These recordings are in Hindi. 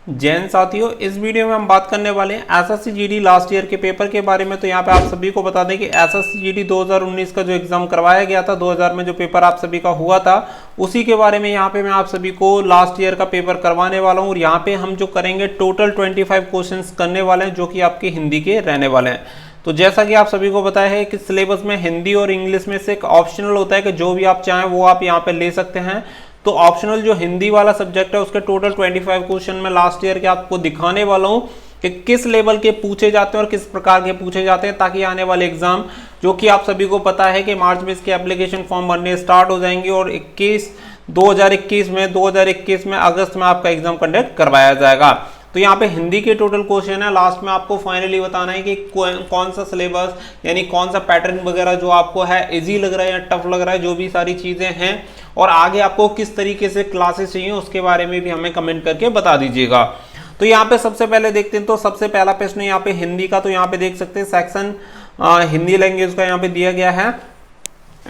जैन साथियों, इस वीडियो में हम बात करने वाले हैं एसएससी जीडी लास्ट ईयर के पेपर के बारे में। तो यहाँ पे आप सभी को बता दें कि एसएससी जीडी 2019 का जो एग्जाम करवाया गया था, 2000 में जो पेपर आप सभी का हुआ था, उसी के बारे में यहाँ पे मैं आप सभी को लास्ट ईयर का पेपर करवाने वाला हूँ। और यहाँ पे हम जो करेंगे टोटल 25 क्वेश्चन करने वाले हैं, जो कि आपके हिंदी के रहने वाले हैं। तो जैसा कि आप सभी को पता है कि सिलेबस में हिंदी और इंग्लिश में से एक ऑप्शनल होता है कि जो भी आप चाहें वो आप यहाँ पे ले सकते हैं। तो ऑप्शनल जो हिंदी वाला सब्जेक्ट है उसके टोटल 25 क्वेश्चन में लास्ट ईयर के आपको दिखाने वाला हूं कि किस लेवल के पूछे जाते हैं और किस प्रकार के पूछे जाते हैं, ताकि आने वाले एग्जाम, जो कि आप सभी को पता है कि मार्च में इसके एप्लीकेशन फॉर्म भरने स्टार्ट हो जाएंगे और 2021 में अगस्त में आपका एग्जाम कंडक्ट करवाया जाएगा। तो यहाँ पे हिंदी के टोटल क्वेश्चन है, लास्ट में आपको फाइनली बताना है कि कौन सा सिलेबस यानी कौन सा पैटर्न वगैरह जो आपको है इजी लग रहा है या टफ लग रहा है, जो भी सारी चीजें हैं, और आगे आपको किस तरीके से क्लासेस चाहिए उसके बारे में भी हमें कमेंट करके बता दीजिएगा। तो यहाँ पे सबसे पहले देखते हैं, तो सबसे पहला प्रश्न यहाँ पे हिंदी का, तो यहाँ पे देख सकते हैं सेक्शन हिंदी लैंग्वेज का यहाँ पे दिया गया है।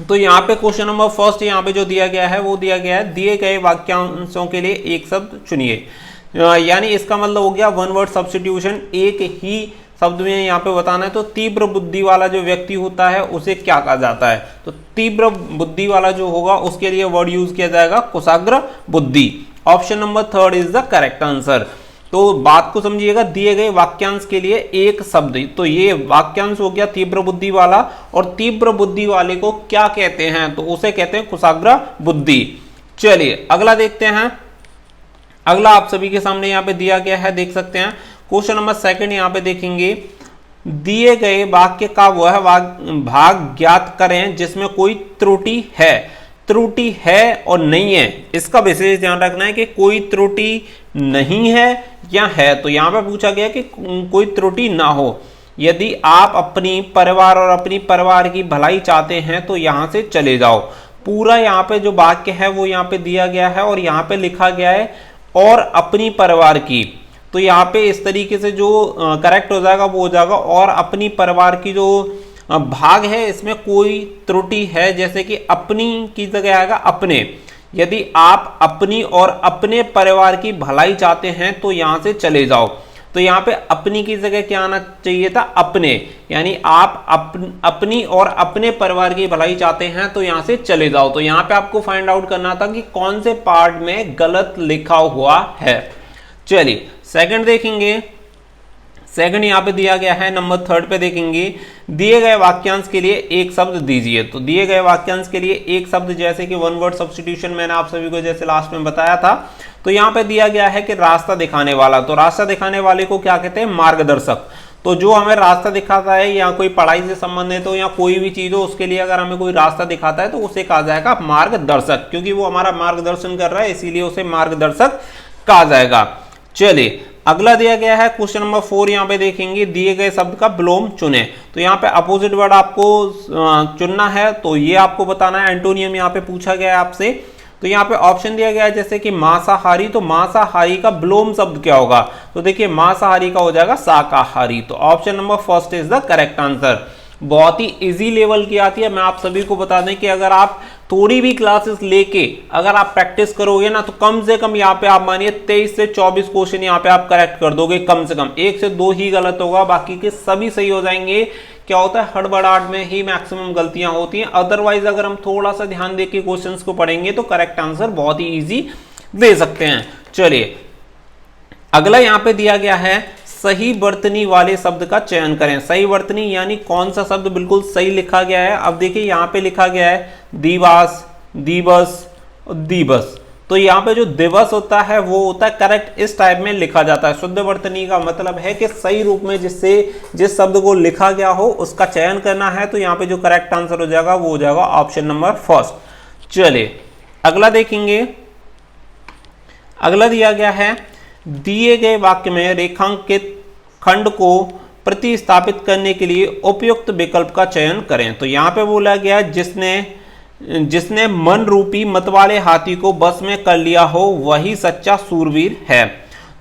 तो यहाँ पे क्वेश्चन नंबर फर्स्ट यहाँ पे जो दिया गया है वो दिया गया है, दिए गए वाक्यांशों के लिए एक शब्द चुनिए। यानी इसका मतलब हो गया वन वर्ड सब्स्टिट्यूशन, एक ही शब्द में यहाँ पे बताना है। तो तीव्र बुद्धि वाला जो व्यक्ति होता है उसे क्या कहा जाता है? तो तीव्र बुद्धि वाला जो होगा उसके लिए वर्ड यूज किया जाएगा कुशाग्र बुद्धि। Option number third is the correct answer. तो बात को समझिएगा, दिए गए वाक्यांश के लिए एक शब्द, तो ये वाक्यांश हो गया तीव्र बुद्धि वाला, और तीव्र बुद्धि वाले को क्या कहते हैं? तो उसे कहते हैं कुशाग्र बुद्धि। चलिए अगला देखते हैं। अगला आप सभी के सामने यहाँ पे दिया गया है, देख सकते हैं क्वेश्चन नंबर सेकंड। यहाँ पे देखेंगे, दिए गए वाक्य का वह भाग ज्ञात करें जिसमें कोई त्रुटि है। त्रुटि है और नहीं है, इसका विशेष ध्यान रखना है कि कोई त्रुटि नहीं है या है। तो यहाँ पे पूछा गया कि कोई त्रुटि ना हो। यदि आप अपनी परिवार और अपनी परिवार की भलाई चाहते हैं तो यहाँ से चले जाओ। पूरा यहाँ पे जो वाक्य है वो यहाँ पे दिया गया है और यहाँ पे लिखा गया है और अपनी परिवार की। तो यहाँ पे इस तरीके से जो करेक्ट हो जाएगा वो हो जाएगा और अपनी परिवार की जो भाग है इसमें कोई त्रुटि है, जैसे कि अपनी की जगह आएगा अपने। यदि आप अपनी और अपने परिवार की भलाई चाहते हैं तो यहाँ से चले जाओ। तो यहाँ पे अपनी की जगह क्या आना चाहिए था? अपने। यानी आप अपनी और अपने परिवार की भलाई चाहते हैं तो यहाँ से चले जाओ। तो यहाँ पे आपको फाइंड आउट करना था कि कौन से पार्ट में गलत लिखा हुआ है। चलिए सेकंड देखेंगे। सेकंड यहाँ पे दिया गया है, नंबर थर्ड पे देखेंगे, दिए गए वाक्यांश के लिए एक शब्द दीजिए। तो दिए गए वाक्यांश के लिए एक शब्द, जैसे कि वन वर्ड सब्स्टिट्यूशन मैंने आप सभी को जैसे लास्ट में बताया था। तो यहाँ पे दिया गया है कि रास्ता दिखाने वाला। तो रास्ता दिखाने वाले को क्या कहते हैं? मार्गदर्शक। तो जो हमें रास्ता दिखाता है, या कोई पढ़ाई से संबंधित हो या कोई भी चीज हो, उसके लिए अगर हमें कोई रास्ता दिखाता है तो उसे कहा जाएगा मार्गदर्शक, क्योंकि वो हमारा मार्गदर्शन कर रहा है, इसीलिए उसे मार्गदर्शक कहा जाएगा। चलिए अगला दिया गया है क्वेश्चन नंबर 4। यहाँ पे देखेंगे, दिए गए शब्द का विलोम चुने। तो यहाँ पे अपोजिट वर्ड आपको चुनना है, तो ये आपको बताना है। एंटोनियम यहाँ पे पूछा गया है आपसे। तो यहाँ पे ऑप्शन दिया गया है जैसे कि मांसाहारी। तो मांसाहारी का विलोम शब्द क्या होगा? तो देखिए मांसाहारी का हो जाएगा शाकाहारी। तो option number first is the correct answer. बहुत ही इजी लेवल की आती है। मैं आप सभी को बता दें कि अगर आप थोड़ी भी क्लासेस लेके अगर आप प्रैक्टिस करोगे ना, तो कम से कम यहाँ पे आप मानिए 23 से 24 क्वेश्चन यहाँ पे आप करेक्ट कर दोगे। कम से कम 1 से 2 ही गलत होगा, बाकी के सभी सही हो जाएंगे। क्या होता है, हड़बड़ाहट में ही मैक्सिमम गलतियां होती हैं। अदरवाइज अगर हम थोड़ा सा ध्यान देके क्वेश्चंस को पढ़ेंगे तो करेक्ट आंसर बहुत ही इजी दे सकते हैं। चलिए अगला यहाँ पे दिया गया है, सही वर्तनी वाले शब्द का चयन करें। सही वर्तनी यानी कौन सा शब्द बिल्कुल सही लिखा गया है? अब देखिए यहाँ पे लिखा गया है दिवास, दिवस और दिवस। तो यहाँ पे जो दिवस होता है वो होता है करेक्ट, इस टाइप में लिखा जाता है। शुद्ध वर्तनी का मतलब है कि सही रूप में जिस शब्द को लिखा गया हो उसका चयन करना है। तो यहाँ पे जो करेक्ट आंसर हो जाएगा वो हो जाएगा ऑप्शन नंबर फर्स्ट। चलिए अगला देखेंगे। अगला दिया गया है, दिए गए वाक्य में रेखांकित खंड को प्रतिस्थापित करने के लिए उपयुक्त विकल्प का चयन करें। तो यहाँ पे बोला गया जिसने मन रूपी मतवाले हाथी को बस में कर लिया हो वही सच्चा सूरवीर है।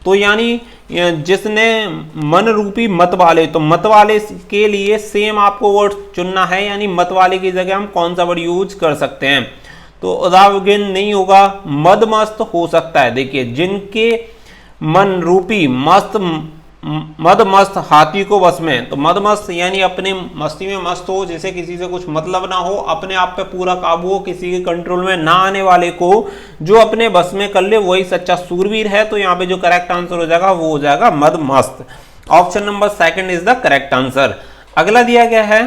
तो यानी जिसने मन रूपी मतवाले, तो मतवाले के लिए सेम आपको वर्ड चुनना है, यानी मतवाले की जगह हम कौन सा वर्ड यूज कर सकते हैं? तो उदावगिन नहीं होगा, मदमस्त हो सकता है। देखिए जिनके मन रूपी मदमस्त हाथी को बस में। तो मदमस्त यानी अपने मस्ती में मस्त हो, जिसे किसी से कुछ मतलब ना हो, अपने आप पे पूरा काबू हो, किसी के कंट्रोल में ना आने वाले को जो अपने बस में कर ले वही सच्चा सूरवीर है। तो यहाँ पे जो करेक्ट आंसर हो जाएगा वो हो जाएगा मदमस्त। Option number second is the correct answer. अगला दिया गया है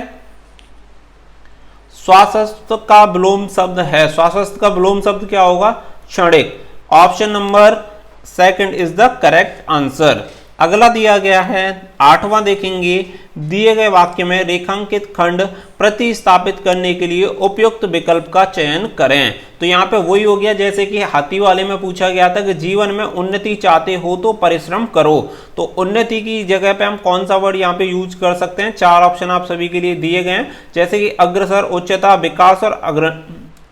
स्वास्थ्य का विलोम शब्द है। स्वास्थ्य का विलोम शब्द क्या होगा? क्षणिक। Option number second is the correct answer. अगला दिया गया है 8वां देखेंगे, दिए गए वाक्य में रेखांकित खंड प्रतिस्थापित करने के लिए उपयुक्त विकल्प का चयन करें। तो यहाँ पे वही हो गया जैसे कि हाथी वाले में पूछा गया था कि जीवन में उन्नति चाहते हो तो परिश्रम करो। तो उन्नति की जगह पे हम कौन सा वर्ड यहाँ पे यूज कर सकते हैं? 4 ऑप्शन आप सभी के लिए दिए गए हैं, जैसे कि अग्रसर, उच्चता, विकास और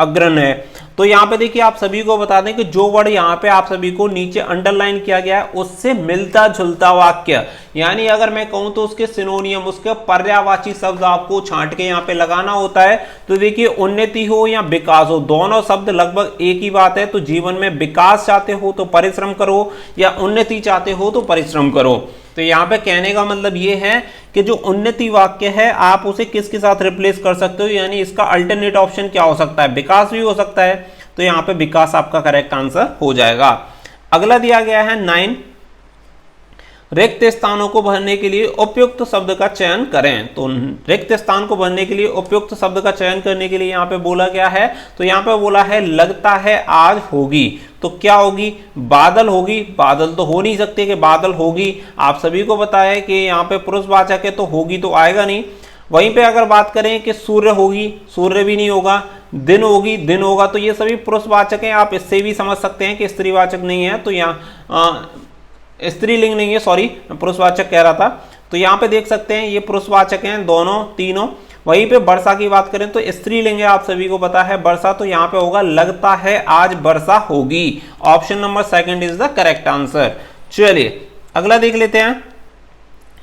अग्रण है। तो यहाँ पे देखिए आप सभी को बता दें कि जो वर्ड यहाँ पे आप सभी को नीचे अंडरलाइन किया गया है उससे मिलता जुलता वाक्य, यानी अगर मैं कहूँ तो उसके सिनोनियम, उसके पर्यायवाची शब्द आपको छांट के यहाँ पे लगाना होता है। तो देखिए उन्नति हो या विकास हो, दोनों शब्द लगभग एक ही बात है। तो जीवन में विकास चाहते हो तो परिश्रम करो, या उन्नति चाहते हो तो परिश्रम करो। तो यहाँ पे कहने का मतलब ये है कि जो उन्नति वाक्य है आप उसे किसके साथ रिप्लेस कर सकते हो, यानी इसका अल्टरनेट ऑप्शन क्या हो सकता है? विकास भी हो सकता है। तो यहाँ पे विकास आपका करेक्ट आंसर हो जाएगा। अगला दिया गया है 9, रिक्त स्थानों को भरने के लिए उपयुक्त शब्द का चयन करें। तो रिक्त स्थान को भरने के लिए उपयुक्त शब्द का चयन करने के लिए यहाँ पे बोला गया है। तो यहाँ पे बोला है लगता है आज होगी। तो क्या होगी? बादल होगी। बादल तो हो नहीं सकते कि बादल होगी। आप सभी को पता है कि यहाँ पे पुरुषवाचक है तो होगी तो आएगा नहीं। वहीं पे अगर बात करें कि सूर्य होगी, सूर्य भी नहीं होगा। दिन होगी, दिन होगा। तो ये सभी पुरुषवाचक हैं। आप इससे भी समझ सकते हैं कि स्त्रीवाचक नहीं है। तो यहाँ स्त्रीलिंग नहीं है, सॉरी पुरुषवाचक कह रहा था। तो यहाँ पे देख सकते हैं ये पुरुषवाचक हैं दोनों तीनों। वहीं पे वर्षा की बात करें तो स्त्रीलिंग है, आप सभी को पता है वर्षा। तो यहाँ पे होगा लगता है आज वर्षा होगी। Option number second is the correct answer. चलिए अगला देख लेते हैं।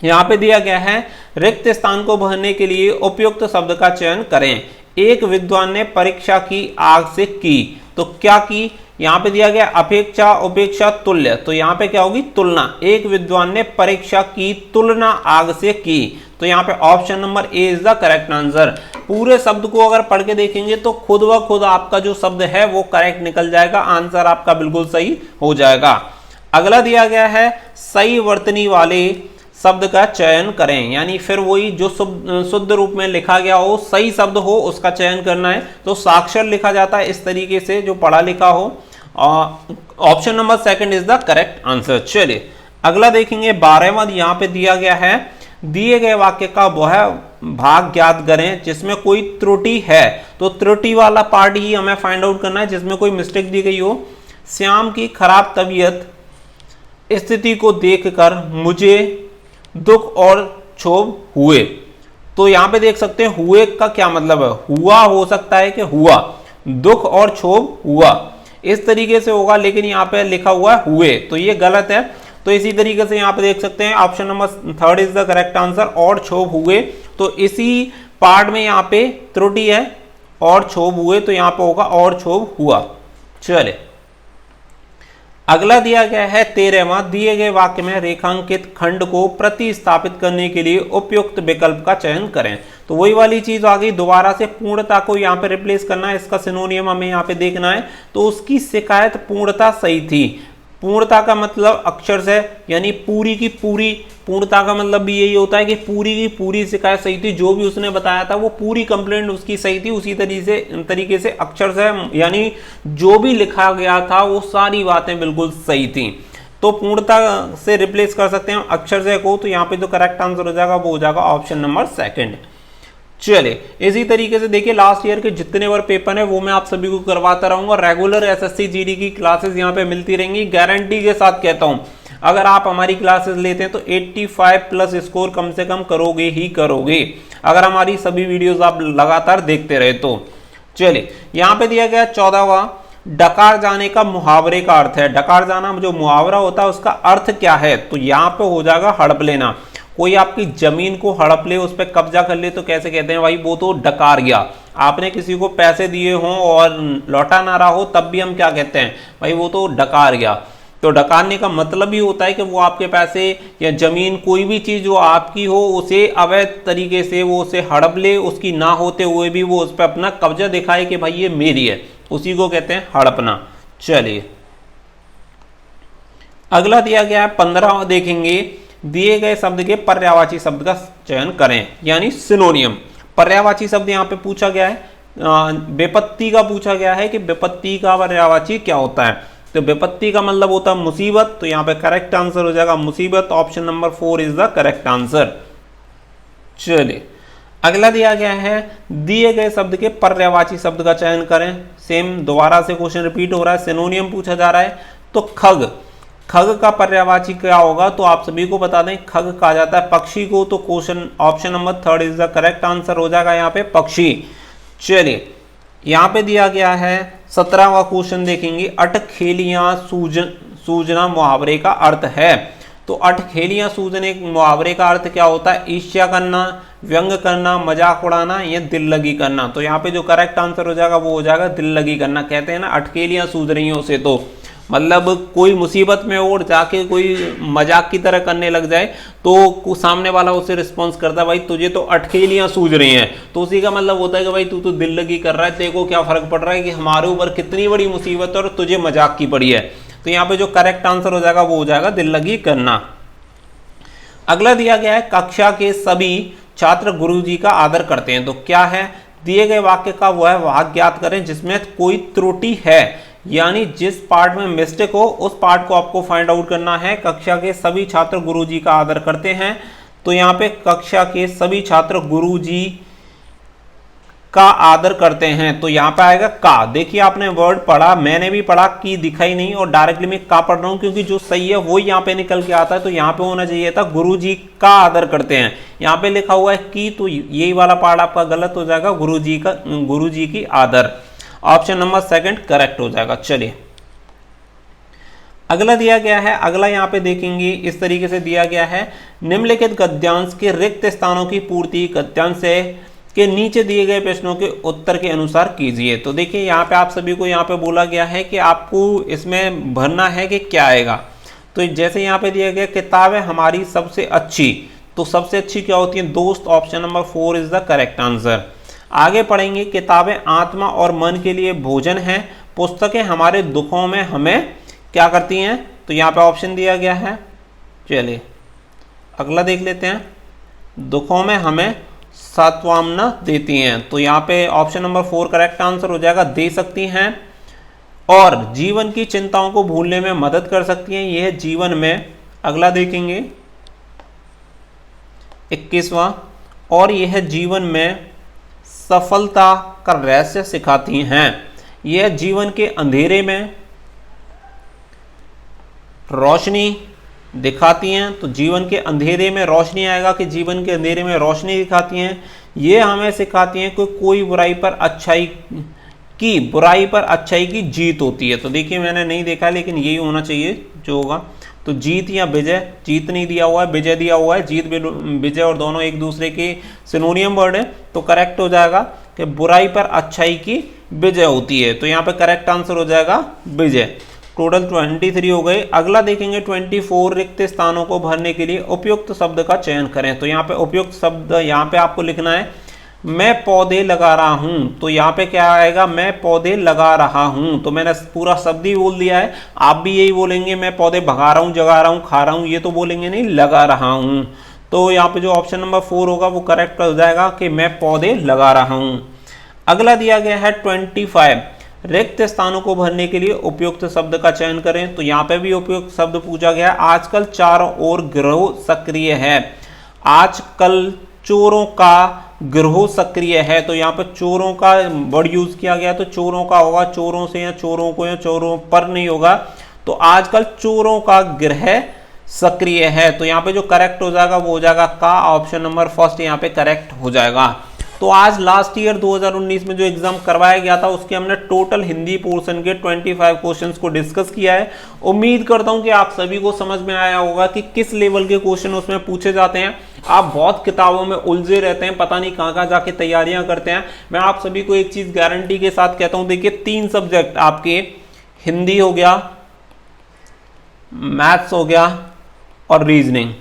यहाँ पे दिया गया है रिक्त स्थान को भरने के लिए उपयुक्त शब्द का चयन करें। एक विद्वान ने परीक्षा की आग से की। तो क्या की? यहाँ पे दिया गया अपेक्षा, उपेक्षा, तुल्य। तो यहाँ पे क्या होगी? तुलना। एक विद्वान ने परीक्षा की तुलना आग से की। तो यहाँ पे option number A is the correct answer. पूरे शब्द को अगर पढ़ के देखेंगे तो खुद व खुद आपका जो शब्द है वो करेक्ट निकल जाएगा, आंसर आपका बिल्कुल सही हो जाएगा। अगला दिया गया है सही वर्तनी वाले शब्द का चयन करें, यानी फिर वही जो शुद्ध रूप में लिखा गया हो, सही शब्द हो उसका चयन करना है। तो साक्षर लिखा जाता है इस तरीके से जो पढ़ा लिखा हो। Option number second is the correct answer. चलिए अगला देखेंगे 12वां। यहाँ पे दिया गया है दिए गए वाक्य का वह भाग ज्ञात करें जिसमें कोई त्रुटि है। तो त्रुटि वाला पार्ट ही हमें फाइंड आउट करना है जिसमें कोई मिस्टेक दी गई हो। श्याम की खराब तबीयत स्थिति को देखकर मुझे दुख और क्षोभ हुए। तो यहाँ पे देख सकते हैं हुए का क्या मतलब है? हुआ हो सकता है कि हुआ, दुख और क्षोभ हुआ, इस तरीके से होगा, लेकिन यहाँ पे लिखा हुआ है हुए, तो ये गलत है। तो इसी तरीके से यहाँ पे देख सकते हैं option number third is the correct answer, और क्षोभ हुए। तो इसी पार्ट में यहाँ पे त्रुटि है, और क्षोभ हुए, तो यहाँ पे होगा और क्षोभ हुआ। चले अगला दिया गया है 13वां। दिए गए वाक्य में रेखांकित खंड को प्रतिस्थापित करने के लिए उपयुक्त विकल्प का चयन करें। तो वही वाली चीज आ गई, दोबारा से पूर्णता को यहाँ पे रिप्लेस करना है, इसका सिनोनियम हमें यहाँ पे देखना है। तो उसकी शिकायत पूर्णता सही थी। पूर्णता का मतलब अक्षर से, यानी पूरी की पूरी। पूर्णता का मतलब भी यही होता है कि पूरी की पूरी शिकायत सही थी, जो भी उसने बताया था वो पूरी कंप्लेंट उसकी सही थी। उसी तरीके से अक्षर से, यानी जो भी लिखा गया था वो सारी बातें बिल्कुल सही थी। तो पूर्णता से रिप्लेस कर सकते हैं अक्षर से को। तो यहाँ पे जो करेक्ट आंसर हो जाएगा वो हो जाएगा ऑप्शन नंबर सेकंड। चलिए इसी तरीके से देखिए लास्ट ईयर के जितने बार पेपर है वो मैं आप सभी को करवाता रहूंगा। रेगुलर एसएससी जीडी की क्लासेस यहाँ पे मिलती रहेंगी, गारंटी के साथ कहता हूँ। अगर आप हमारी क्लासेस लेते हैं तो 85 प्लस स्कोर कम से कम करोगे ही करोगे, अगर हमारी सभी वीडियोस आप लगातार देखते रहे तो। चलिए यहाँ पे दिया गया 14वां, डकार जाने का मुहावरे का अर्थ है। डकार जाना जो मुहावरा होता है उसका अर्थ क्या है? तो यहाँ पे हो जाएगा हड़प लेना। कोई आपकी जमीन को हड़प ले, उस पर कब्जा कर ले तो कैसे कहते हैं? भाई वो तो डकार गया। आपने किसी को पैसे दिए हों और लौटा ना रहा हो तब भी हम क्या कहते हैं? भाई वो तो डकार गया। तो डकारने का मतलब ही होता है कि वो आपके पैसे या जमीन कोई भी चीज जो आपकी हो उसे अवैध तरीके से वो उसे हड़प ले, उसकी ना होते हुए भी वो उस पर अपना कब्जा दिखाए कि भाई ये मेरी है, उसी को कहते हैं हड़पना। चलिए अगला दिया गया है 15 देखेंगे, दिए गए शब्द के पर्यायवाची शब्द का चयन करें, यानी सिनोनियम। पर्यायवाची शब्द यहाँ पे पूछा गया है, विपत्ति का पूछा गया है कि विपत्ति का पर्यायवाची क्या होता है। तो विपत्ति का मतलब होता है मुसीबत, तो यहाँ पे करेक्ट आंसर हो जाएगा मुसीबत। Option number 4 is the correct answer. चलिए अगला दिया गया है, दिए गए शब्द के पर्यायवाची शब्द का चयन करें। सेम दोबारा से क्वेश्चन रिपीट हो रहा है, सिनोनियम पूछा जा रहा है। तो खग, खग का पर्यायवाची क्या होगा, तो आप सभी को बता दें खग कहा जाता है पक्षी को। तो question option number 3 is the correct answer हो जाएगा यहाँ पे पक्षी। चलिए यहाँ पे दिया गया है 17वां क्वेश्चन देखेंगे, अटखेलियां सूजना मुहावरे का अर्थ है। तो अटखेलियां सूजने मुहावरे का अर्थ क्या होता है, ईर्ष्या करना, व्यंग करना, मजाक उड़ाना या दिल लगी करना। तो यहाँ पे जो करेक्ट आंसर हो जाएगा वो हो जाएगा दिल लगी करना। कहते हैं ना अटखेलियां सूझ रही हैं उसे, तो मतलब कोई मुसीबत में और जाके कोई मजाक की तरह करने लग जाए तो सामने वाला उसे रिस्पॉन्स करता है भाई तुझे तो अटखेलियां सूझ रही हैं, तो उसी का मतलब होता है कि भाई तू तो दिल लगी कर रहा है, तेरे को क्या फर्क पड़ रहा है कि हमारे ऊपर कितनी बड़ी मुसीबत है और तुझे मजाक की पड़ी है। तो यहाँ पे जो करेक्ट आंसर हो जाएगा वो हो जाएगा दिल लगी करना। अगला दिया गया है, कक्षा के सभी छात्र गुरुजी का आदर करते हैं। तो क्या है, दिए गए वाक्य का वह भाग ज्ञात करें जिसमें कोई त्रुटि है, यानी जिस पार्ट में मिस्टेक हो उस पार्ट को आपको फाइंड आउट करना है। कक्षा के सभी छात्र गुरुजी का आदर करते हैं, तो यहाँ पे कक्षा के सभी छात्र गुरुजी का आदर करते हैं, तो यहाँ पे आएगा का। देखिए आपने वर्ड पढ़ा, मैंने भी पढ़ा, की दिखाई नहीं और डायरेक्टली मैं का पढ़ रहा हूँ क्योंकि जो सही है वो यहाँ पे निकल के आता है। तो यहाँ पे होना चाहिए था गुरुजी का आदर करते हैं, यहाँ पे लिखा हुआ है की, तो यही वाला पार्ट आपका गलत हो जाएगा, गुरुजी की आदर। ऑप्शन नंबर 2 करेक्ट हो जाएगा। चलिए अगला दिया गया है, अगला यहाँ पे देखेंगे इस तरीके से दिया गया है, निम्नलिखित गद्यांश के रिक्त स्थानों की पूर्ति गद्यांश के नीचे दिए गए प्रश्नों के उत्तर के अनुसार कीजिए। तो देखिए यहाँ पे आप सभी को यहाँ पे बोला गया है कि आपको इसमें भरना है कि क्या आएगा। तो जैसे यहाँ पे दिया गया किताबें हमारी सबसे अच्छी, तो सबसे अच्छी क्या होती है दोस्त। Option number 4 is the correct answer. आगे पढ़ेंगे, किताबें आत्मा और मन के लिए भोजन है, पुस्तकें हमारे दुखों में हमें क्या करती हैं। तो यहाँ पे ऑप्शन दिया गया है। चलिए अगला देख लेते हैं, दुखों में हमें सांत्वना देती हैं, तो यहाँ पे ऑप्शन नंबर 4 करेक्ट आंसर हो जाएगा, दे सकती हैं। और जीवन की चिंताओं को भूलने में मदद कर सकती हैं, यह जीवन में। अगला देखेंगे 21वां, और यह जीवन में सफलता का रहस्य सिखाती हैं, यह जीवन के अंधेरे में रोशनी दिखाती हैं। तो जीवन के अंधेरे में रोशनी आएगा कि जीवन के अंधेरे में रोशनी दिखाती हैं। ये हमें सिखाती हैं कि कोई बुराई पर अच्छाई की जीत होती है। तो देखिए मैंने नहीं देखा लेकिन यही होना चाहिए जो होगा। तो जीत या विजय, जीत नहीं दिया हुआ है, विजय दिया हुआ है। जीत विजय और दोनों एक दूसरे के सिनोनियम वर्ड है, तो करेक्ट हो जाएगा कि बुराई पर अच्छाई की विजय होती है। तो यहाँ पे करेक्ट आंसर हो जाएगा विजय। टोटल 23 हो गए। अगला देखेंगे 24, रिक्त स्थानों को भरने के लिए उपयुक्त शब्द का चयन करें। तो यहाँ पे उपयुक्त शब्द यहाँ पे आपको लिखना है, मैं पौधे लगा रहा हूं। तो यहाँ पे क्या आएगा, मैं पौधे लगा रहा हूं। तो मैंने पूरा शब्द ही बोल दिया है, आप भी यही बोलेंगे, मैं पौधे भगा रहा हूं, जगा रहा हूं, खा रहा हूं, ये तो बोलेंगे नहीं, लगा रहा हूं। तो यहाँ पे जो ऑप्शन नंबर 4 होगा वो करेक्ट हो जाएगा कि मैं पौधे लगा रहा हूं। अगला दिया गया है 25, रिक्त स्थानों को भरने के लिए उपयुक्त शब्द का चयन करें। तो यहाँ पे भी उपयुक्त शब्द पूछा गया है, आजकल चारों ओर गिरोह सक्रिय है। आजकल चोरों का गिरोह सक्रिय है, तो यहाँ पे चोरों का वर्ड यूज किया गया, तो चोरों का होगा, चोरों से या चोरों को या चोरों पर नहीं होगा। तो आजकल चोरों का गिरोह सक्रिय है, तो यहाँ पे जो करेक्ट हो जाएगा वो हो जाएगा का। ऑप्शन नंबर 1 यहाँ पे करेक्ट हो जाएगा। तो आज लास्ट ईयर 2019 में जो एग्जाम करवाया गया था उसके हमने टोटल हिंदी पोर्शन के 25 क्वेश्चंस को डिस्कस किया है। उम्मीद करता हूं कि आप सभी को समझ में आया होगा कि किस लेवल के क्वेश्चन उसमें पूछे जाते हैं। आप बहुत किताबों में उलझे रहते हैं, पता नहीं कहाँ कहाँ जाके तैयारियां करते हैं। मैं आप सभी को एक चीज गारंटी के साथ कहता हूं, देखिए 3 सब्जेक्ट आपके हिंदी हो गया, मैथ्स हो गया और रीजनिंग,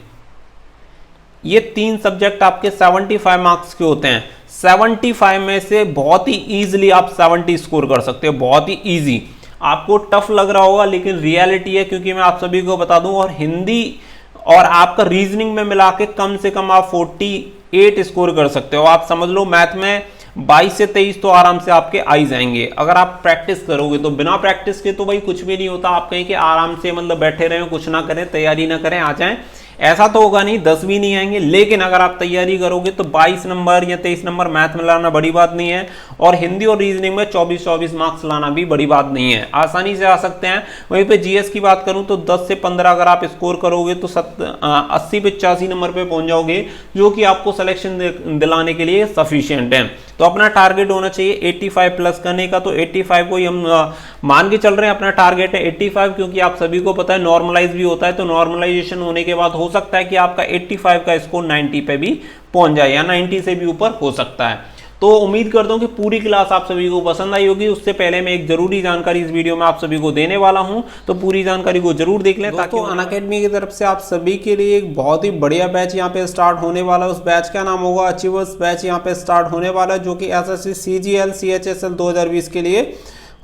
ये 3 सब्जेक्ट आपके 75 मार्क्स के होते हैं। 75 में से बहुत ही इजीली आप 70 स्कोर कर सकते हो, बहुत ही इजी। आपको टफ लग रहा होगा लेकिन रियलिटी है, क्योंकि मैं आप सभी को बता दूं, और हिंदी और आपका रीजनिंग में मिला के कम से कम आप 48 स्कोर कर सकते हो। आप समझ लो मैथ में 22 से 23 तो आराम से आपके आ ही जाएंगे अगर आप प्रैक्टिस करोगे। तो बिना प्रैक्टिस के तो भाई कुछ भी नहीं होता। आप कहीं के आराम से मतलब बैठे रहे, कुछ ना करें, तैयारी ना करें, आ जाएं, ऐसा तो होगा नहीं, 10 भी नहीं आएंगे। लेकिन अगर आप तैयारी करोगे तो 22 नंबर या 23 नंबर मैथ में लाना बड़ी बात नहीं है, और हिंदी और रीजनिंग में 24-24 मार्क्स लाना भी बड़ी बात नहीं है, आसानी से आ सकते हैं। वहीं पे जीएस की बात करूं तो 10 से 15 अगर आप स्कोर करोगे तो 80-85 नंबर पे पहुंच जाओगे, जो कि आपको सिलेक्शन दिलाने के लिए सफिशियंट है। तो अपना टारगेट होना चाहिए 85 प्लस करने का। तो 85 को ही हम मान के चल रहे हैं, अपना टारगेट है 85, क्योंकि आप सभी को पता है नॉर्मलाइज भी होता है। तो नॉर्मलाइजेशन होने के बाद हो सकता है कि आपका 85 का स्कोर 90 पे भी पहुंच जाए, या 90 से भी ऊपर हो सकता है। तो उम्मीद करता हूं कि पूरी क्लास आप सभी को पसंद आई होगी। उससे पहले मैं एक जरूरी जानकारी इस वीडियो में आप सभी को देने वाला हूं, तो पूरी जानकारी को जरूर देख लें। ताकि अनअकैडमी की तरफ से आप सभी के लिए एक बहुत ही बढ़िया बैच यहां पे स्टार्ट होने वाला है। उस बैच का नाम होगा अचीवर्स बैच, यहां पे स्टार्ट होने वाला है, जो कि एसएससी CGL CHSL 2020 के लिए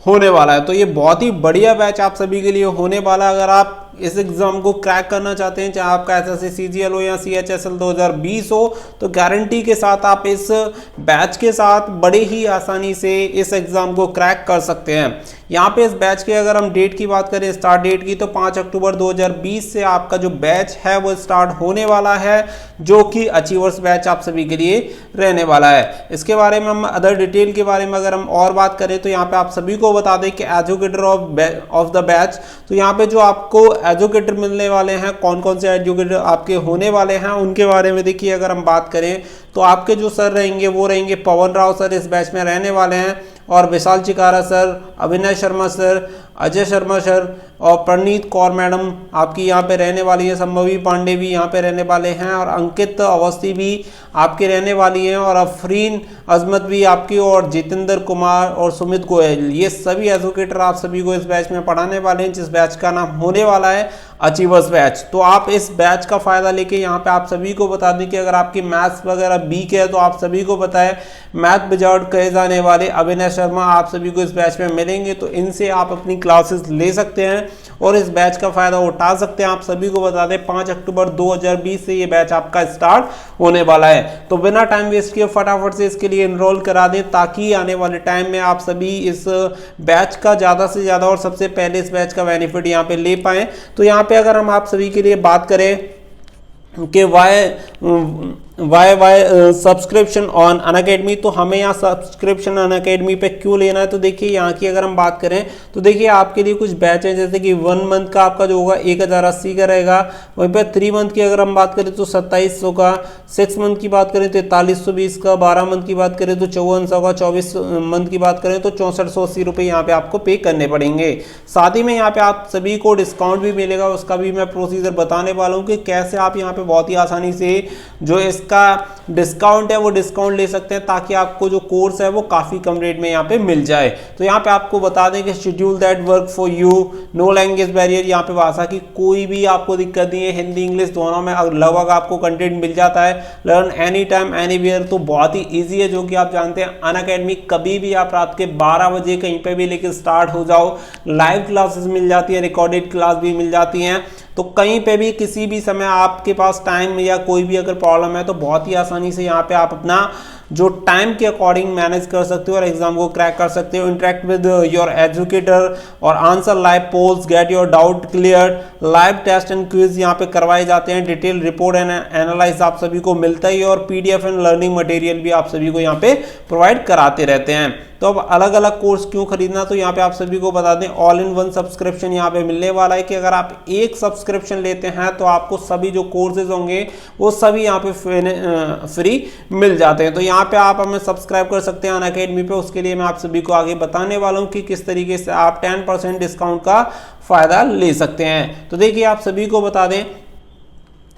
होने वाला है। तो ये बहुत ही बढ़िया बैच आप सभी के लिए होने वाला है। अगर आप इस एग्जाम को क्रैक करना चाहते हैं, चाहे आपका एसएससी CGL हो या CHSL 2020 हो, तो गारंटी के साथ आप इस बैच के साथ बड़े ही आसानी से इस एग्जाम को क्रैक कर सकते हैं। यहाँ पे इस बैच के अगर हम डेट की बात करें, स्टार्ट डेट की, तो 5 अक्टूबर 2020 से आपका जो बैच है वो स्टार्ट होने वाला है, जो कि अचीवर्स बैच आप सभी के लिए रहने वाला है। इसके बारे में हम अदर डिटेल के बारे में अगर हम और बात करें, तो यहाँ पे आप सभी को बता दें कि एजुकेटर ऑफ द बैच, तो यहाँ पे जो आपको एजुकेटर मिलने वाले हैं, कौन कौन से एजुकेटर आपके होने वाले हैं, उनके बारे में देखिए अगर हम बात करें तो आपके जो सर रहेंगे वो रहेंगे पवन राव सर, इस बैच में रहने वाले हैं, और विशाल चिकारा सर, अभिनय शर्मा सर, अजय शर्मा सर, और प्रणीत कौर मैडम आपकी यहाँ पे रहने वाली है, संभवी पांडे भी यहाँ पे रहने वाले हैं, और अंकित अवस्थी भी आपके रहने वाली हैं, और अफरीन अजमत भी आपकी, और जितेंद्र कुमार और सुमित गोयल, ये सभी एजुकेटर आप सभी को इस बैच में पढ़ाने वाले हैं, जिस बैच का नाम होने वाला है अचीवर्स बैच। तो आप इस बैच का फायदा लेके यहाँ पे आप सभी को बता दें कि अगर आपकी मैथ्स वगैरह वीक है, तो आप सभी को पता है मैथ विजार्ड कहे जाने वाले अभिनय शर्मा आप सभी को इस बैच में मिलेंगे। तो इनसे आप अपनी क्लासेस ले सकते हैं और इस बैच का फायदा उठा सकते हैं। आप सभी को बता दें 5 अक्टूबर 2020 से ये बैच आपका स्टार्ट होने वाला है। तो बिना टाइम वेस्ट किए फटाफट से इसके लिए एनरोल करा दें, ताकि आने वाले टाइम में आप सभी इस बैच का ज़्यादा से ज़्यादा और सबसे पहले इस बैच का बेनिफिट यहाँ पे ले पाएँ। तो यहाँ पे अगर हम आप सभी के लिए बात करें कि वाई सब्सक्रिप्शन ऑन अनअकैडमी, तो हमें यहाँ सब्सक्रिप्शन अनअकैडमी पे क्यों लेना है, तो देखिए यहाँ की अगर हम बात करें तो देखिए आपके लिए कुछ बैच हैं, जैसे कि 1 मंथ का आपका जो होगा 1080 का रहेगा। वहीं पे 3 मंथ की अगर हम बात करें तो 2700 का, 6 मंथ की बात करें तो 4320 का, 12 मंथ की बात करें तो 5400 का, 24 मंथ की बात करें तो 6480 रुपये यहाँ पे आपको पे करने पड़ेंगे। साथ ही में यहाँ पे आप सभी को डिस्काउंट भी मिलेगा, उसका भी मैं प्रोसीजर बताने वाला हूँ कि कैसे आप यहाँ पे बहुत ही आसानी से जो इसका डिस्काउंट है वो डिस्काउंट ले सकते हैं, ताकि आपको जो कोर्स है वो काफी कम रेट में यहाँ पे मिल जाए। तो यहाँ पे आपको बता दें कि schedule that work for you, no language barrier, यहाँ पे भाषा की कोई भी आपको दिक्कत नहीं है, हिंदी इंग्लिश दोनों में लगभग आपको कंटेंट मिल जाता है। लर्न एनी टाइम एनीवेयर, तो बहुत ही ईजी है, जो कि आप जानते हैं अनअकैडमी कभी भी आप रात के 12 बजे कहीं पे भी लेकर स्टार्ट हो जाओ, लाइव क्लासेस मिल जाती है, रिकॉर्डेड क्लास भी मिल जाती हैं। तो कहीं पे भी किसी भी समय आपके पास टाइम या कोई भी अगर प्रॉब्लम है तो बहुत ही आसानी से यहाँ पे आप अपना जो टाइम के अकॉर्डिंग मैनेज कर सकते हो और एग्जाम को क्रैक कर सकते हो। इंटरेक्ट विद योर एजुकेटर और answer live polls, get your doubt clear, live test and quiz यहाँ पे करवाए जाते हैं, डिटेल रिपोर्ट एंड एनालाइज आप सभी को मिलता ही है, और पीडीएफ एंड लर्निंग मटेरियल भी आप सभी को यहाँ पे प्रोवाइड कराते रहते हैं। तो अब अलग अलग कोर्स क्यों खरीदना, तो यहाँ पे आप सभी को बता दें ऑल इन वन सब्सक्रिप्शन यहाँ पे मिलने वाला है, कि अगर आप एक सब्सक्रिप्शन लेते हैं तो आपको सभी जो कोर्सेज होंगे वो सभी यहाँ पे फ्री मिल जाते हैं। तो यहाँ पे आप हमें सब्सक्राइब कर सकते हैं अनअकैडमी पे, उसके लिए मैं आप सभी को आगे बताने वाला हूँ कि किस तरीके से आप 10% डिस्काउंट का फायदा ले सकते हैं। तो देखिए आप सभी को बता दें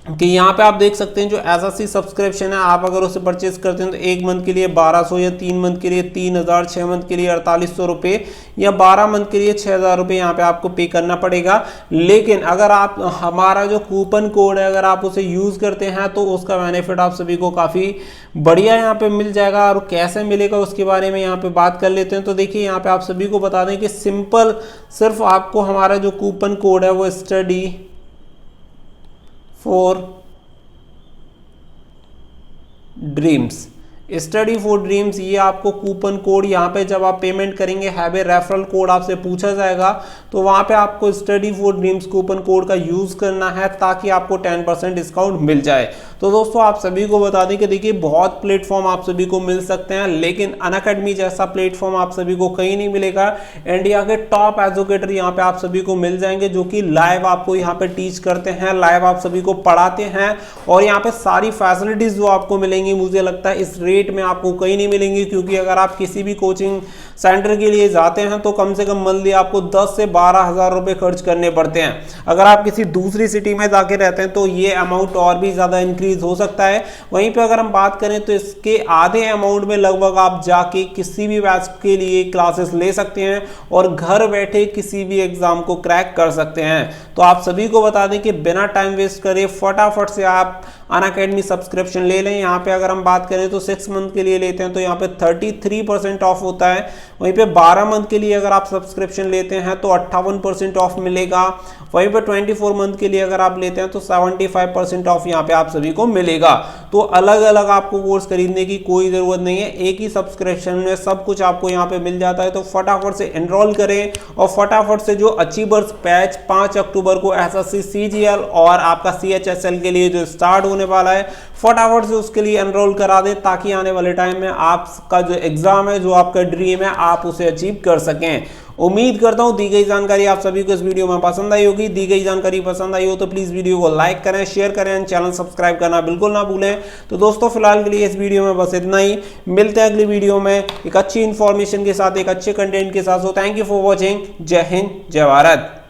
कि यहाँ पे आप देख सकते हैं जो एसएससी सब्सक्रिप्शन है, आप अगर उसे परचेज करते हैं तो 1 मंथ के लिए 1200 या 3 मंथ के लिए 3000, 6 मंथ के लिए 4800 रुपये या 12 मंथ के लिए 6000 रुपये यहाँ पे आपको पे करना पड़ेगा। लेकिन अगर आप हमारा जो कूपन कोड है अगर आप उसे यूज़ करते हैं तो उसका बेनिफिट आप सभी को काफ़ी बढ़िया यहाँ पे मिल जाएगा। और कैसे मिलेगा उसके बारे में यहाँ पे बात कर लेते हैं। तो देखिए यहाँ पे आप सभी को बता दें कि सिंपल सिर्फ आपको हमारा जो कूपन कोड है वो study for dreams, study for dreams, ये आपको कूपन कोड यहाँ पे जब आप पेमेंट करेंगे हैव ए रेफरल कोड आपसे पूछा जाएगा तो वहाँ पे आपको study for dreams coupon code का यूज़ करना है ताकि आपको 10% डिस्काउंट मिल जाए। तो दोस्तों आप सभी को बता दें कि देखिए बहुत प्लेटफॉर्म आप सभी को मिल सकते हैं, लेकिन अनअकैडमी जैसा प्लेटफॉर्म आप सभी को कहीं नहीं मिलेगा। इंडिया के टॉप एजुकेटर यहाँ पे आप सभी को मिल जाएंगे जो कि लाइव आपको यहाँ पे टीच करते हैं, लाइव आप सभी को पढ़ाते हैं और यहाँ पे सारी फैसिलिटीज जो आपको मिलेंगी मुझे लगता है इस रेट में आपको कहीं नहीं मिलेंगी। क्योंकि अगर आप किसी भी कोचिंग सेंटर के लिए जाते हैं तो कम से कम मंथली आपको 10 से 12 हज़ार रुपए खर्च करने पड़ते हैं। अगर आप किसी दूसरी सिटी में जाके रहते हैं तो ये अमाउंट और भी ज़्यादा इंक्रीज हो सकता है। वहीं पे अगर हम बात करें तो इसके आधे अमाउंट में लगभग आप जाके किसी भी बैच के लिए क्लासेस ले सकते हैं और घर बैठे किसी भी एग्जाम को क्रैक कर सकते हैं। तो आप सभी को बता दें कि बिना टाइम वेस्ट करे फटाफट से आप अनअकैडमी सब्सक्रिप्शन ले लें। यहाँ पे अगर हम बात करें तो 6 मंथ के लिए लेते हैं तो यहाँ पे 33% ऑफ होता है। वहीं पे 12 मंथ के लिए अगर आप सब्सक्रिप्शन लेते हैं तो 58% ऑफ मिलेगा। वहीं पे 24 मंथ के लिए अगर आप लेते हैं तो 75% ऑफ यहाँ पे आप सभी को मिलेगा। तो अलग अलग आपको कोर्स खरीदने की कोई ज़रूरत नहीं है, एक ही सब्सक्रिप्शन में सब कुछ आपको यहाँ पे मिल जाता है। तो फटाफट से एनरोल करें और फटाफट से जो अचीवर्स बैच 5 अक्टूबर को एसएससी सीजीएल और आपका सीएचएसएल के लिए जो स्टार्ट होने वाला है फटाफट से उसके लिए एनरोल करा दें ताकि आने वाले टाइम में आपका जो एग्जाम है, जो आपका ड्रीम है, आप उसे अचीव कर सकें। उम्मीद करता हूं दी गई जानकारी आप सभी को इस वीडियो में पसंद आई होगी। दी गई जानकारी पसंद आई हो तो प्लीज वीडियो को लाइक करें, शेयर करें, चैनल सब्सक्राइब करना बिल्कुल ना भूलें। तो दोस्तों फिलहाल के लिए इस वीडियो में बस इतना ही, मिलते हैं अगली वीडियो में एक अच्छी इंफॉर्मेशन के साथ, एक अच्छे कंटेंट के साथ। So thank you for watching. जय हिंद, जय भारत।